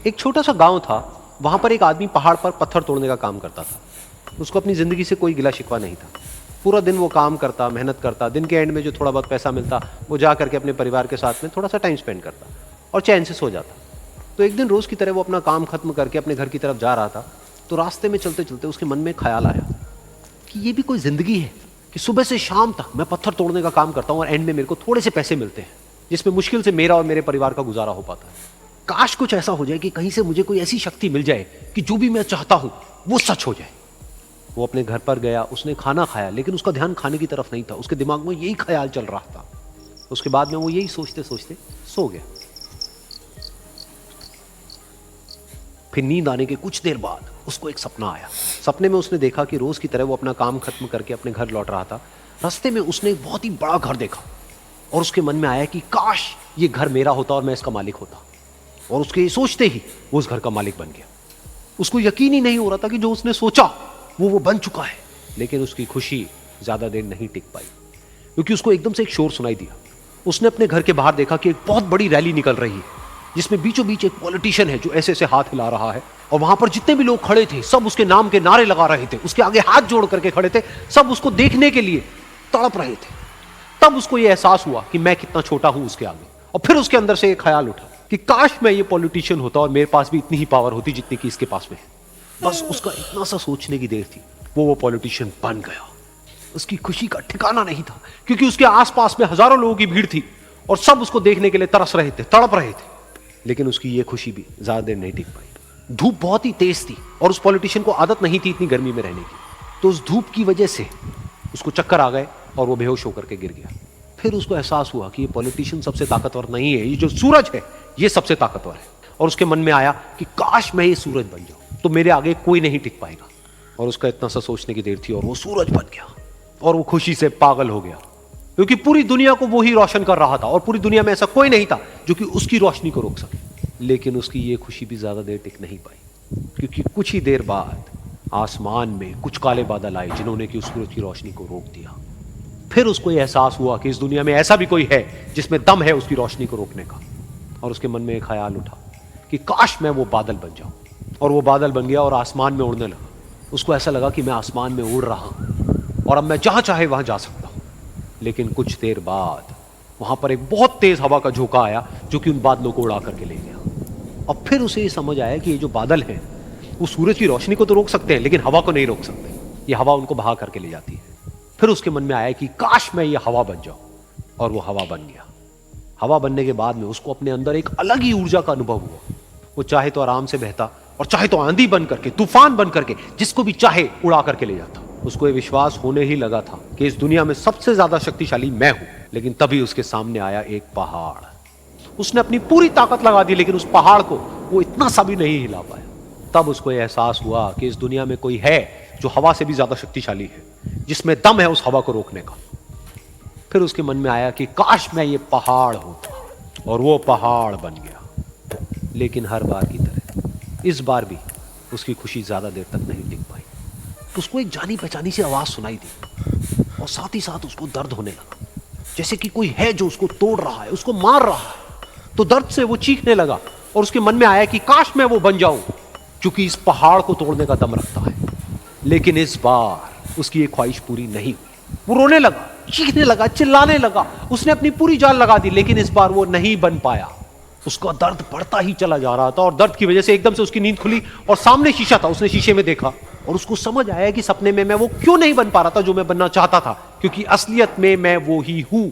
एक छोटा सा गांव था, वहां पर एक आदमी पहाड़ पर पत्थर तोड़ने का काम करता था। उसको अपनी जिंदगी से कोई गिला शिकवा नहीं था। पूरा दिन वो काम करता, मेहनत करता, दिन के एंड में जो थोड़ा बहुत पैसा मिलता वो जा करके अपने परिवार के साथ में थोड़ा सा टाइम स्पेंड करता और चैन से सो जाता। तो एक दिन रोज की तरह वो अपना काम खत्म करके अपने घर की तरफ जा रहा था, तो रास्ते में चलते चलते उसके मन में ख्याल आया कि ये भी कोई जिंदगी है कि सुबह से शाम तक मैं पत्थर तोड़ने का काम करता हूँ और एंड में मेरे को थोड़े से पैसे मिलते हैं, जिसमें मुश्किल से मेरा और मेरे परिवार का गुजारा हो पाता है। काश कुछ ऐसा हो जाए कि कहीं से मुझे कोई ऐसी शक्ति मिल जाए कि जो भी मैं चाहता हूं वो सच हो जाए। वो अपने घर पर गया, उसने खाना खाया, लेकिन उसका ध्यान खाने की तरफ नहीं था। उसके दिमाग में यही ख्याल चल रहा था। उसके बाद में वो यही सोचते सोचते सो गया। फिर नींद आने के कुछ देर बाद उसको एक सपना आया। सपने में उसने देखा कि रोज की तरह वो अपना काम खत्म करके अपने घर लौट रहा था। रास्ते में उसने एक बहुत ही बड़ा घर देखा और उसके मन में आया कि काश ये घर मेरा होता और मैं इसका मालिक होता। और उसके सोचते ही वो उस घर का मालिक बन गया। उसको यकीन ही नहीं हो रहा था कि जो उसने सोचा वो बन चुका है। लेकिन उसकी खुशी ज्यादा देर नहीं टिक पाई, क्योंकि उसको एकदम से एक शोर सुनाई दिया। उसने अपने घर के बाहर देखा कि एक बहुत बड़ी रैली निकल रही है, जिसमें बीचों बीच एक पॉलिटिशियन है जो ऐसे ऐसे हाथ हिला रहा है। और वहां पर जितने भी लोग खड़े थे सब उसके नाम के नारे लगा रहे थे, उसके आगे हाथ जोड़ करके खड़े थे, सब उसको देखने के लिए तड़प रहे थे। तब उसको यह एहसास हुआ कि मैं कितना छोटा हूं उसके आगे। और फिर उसके अंदर से एक ख्याल उठा कि काश मैं ये पॉलिटिशियन होता और मेरे पास भी इतनी ही पावर होती जितनी कि इसके पास में है। बस उसका इतना सा सोचने की देर थी, वो पॉलिटिशियन बन गया। उसकी खुशी का ठिकाना नहीं था, क्योंकि उसके आसपास में हजारों लोगों की भीड़ थी और सब उसको देखने के लिए तरस रहे थे, तड़प रहे थे। लेकिन उसकी ये खुशी भी ज्यादा देर नहीं टिक पाई। धूप बहुत ही तेज थी और उस पॉलिटिशियन को आदत नहीं थी इतनी गर्मी में रहने की। तो उस धूप की वजह से उसको चक्कर आ गए और वो बेहोश होकर के गिर गया। फिर उसको एहसास हुआ कि ये पॉलिटिशियन सबसे ताकतवर नहीं है, ये जो सूरज है ये सबसे ताकतवर है। और उसके मन में आया कि काश मैं ये सूरज बन जाऊं तो मेरे आगे कोई नहीं टिक पाएगा। और उसका इतना सा सोचने की देर थी और वो सूरज बन गया। और वो खुशी से पागल हो गया, क्योंकि पूरी दुनिया को वो ही रोशन कर रहा था और पूरी दुनिया में ऐसा कोई नहीं था जो कि उसकी रोशनी को रोक सके। लेकिन उसकी ये खुशी भी ज्यादा देर टिक नहीं पाई, क्योंकि कुछ ही देर बाद आसमान में कुछ काले बादल आए जिन्होंने कि उस सूरज की रोशनी को रोक दिया। फिर उसको यह एहसास हुआ कि इस दुनिया में ऐसा भी कोई है जिसमें दम है उसकी रोशनी को रोकने का। और उसके मन में एक ख्याल उठा कि काश मैं वो बादल बन जाऊं। और वो बादल बन गया और आसमान में उड़ने लगा। उसको ऐसा लगा कि मैं आसमान में उड़ रहा हूं और अब मैं जहां चाहे वहां जा सकता हूं। लेकिन कुछ देर बाद वहां पर एक बहुत तेज हवा का झोंका आया जो कि उन बादलों को उड़ा करके ले गया। और फिर उसे ये समझ आया कि ये जो बादल हैं वो सूरज की रोशनी को तो रोक सकते हैं, लेकिन हवा को नहीं रोक सकते। ये हवा उनको बहा करके ले जाती है। फिर उसके मन में आया कि काश मैं ये हवा बन जाऊं। और वो हवा बन गया। हवा बनने के बाद में उसको अपने अंदर एक अलग ही ऊर्जा का अनुभव हुआ। वो चाहे तो आराम से बहता और चाहे तो आंधी बन करके, तूफान बन करके जिसको भी चाहे उड़ा करके ले जाता। उसको ये विश्वास होने ही लगा था कि इस दुनिया में सबसे ज्यादा शक्तिशाली मैं हूं। लेकिन तभी उसके सामने आया एक पहाड़। उसने अपनी पूरी ताकत लगा दी, लेकिन उस पहाड़ को वो इतना सा भी नहीं हिला पाया। तब उसको यह एहसास हुआ कि इस दुनिया में कोई है जो हवा से भी ज्यादा शक्तिशाली है, जिसमें दम है उस हवा को रोकने का। फिर उसके मन में आया कि काश मैं ये पहाड़ होता। और वो पहाड़ बन गया। लेकिन हर बार की तरह इस बार भी उसकी खुशी ज्यादा देर तक नहीं टिक पाई। उसको एक जानी पहचानी सी आवाज सुनाई दी और साथ ही साथ उसको दर्द होने लगा, जैसे कि कोई है जो उसको तोड़ रहा है, उसको मार रहा है। तो दर्द से वो चीखने लगा और उसके मन में आया कि काश मैं वो बन जाऊं क्योंकि इस पहाड़ को तोड़ने का दम रखता है। लेकिन इस बार उसकी ये ख्वाहिश पूरी नहीं हुई। वो रोने लगा, चीखने लगा, चिल्लाने लगा। उसने अपनी पूरी जान लगा दी, लेकिन इस बार वो नहीं बन पाया। उसका दर्द बढ़ता ही चला जा रहा था और दर्द की वजह से एकदम से उसकी नींद खुली और सामने शीशा था। उसने शीशे में देखा और उसको समझ आया कि सपने में मैं वो क्यों नहीं बन पा रहा था जो मैं बनना चाहता था, क्योंकि असलियत में मैं वो ही हूं।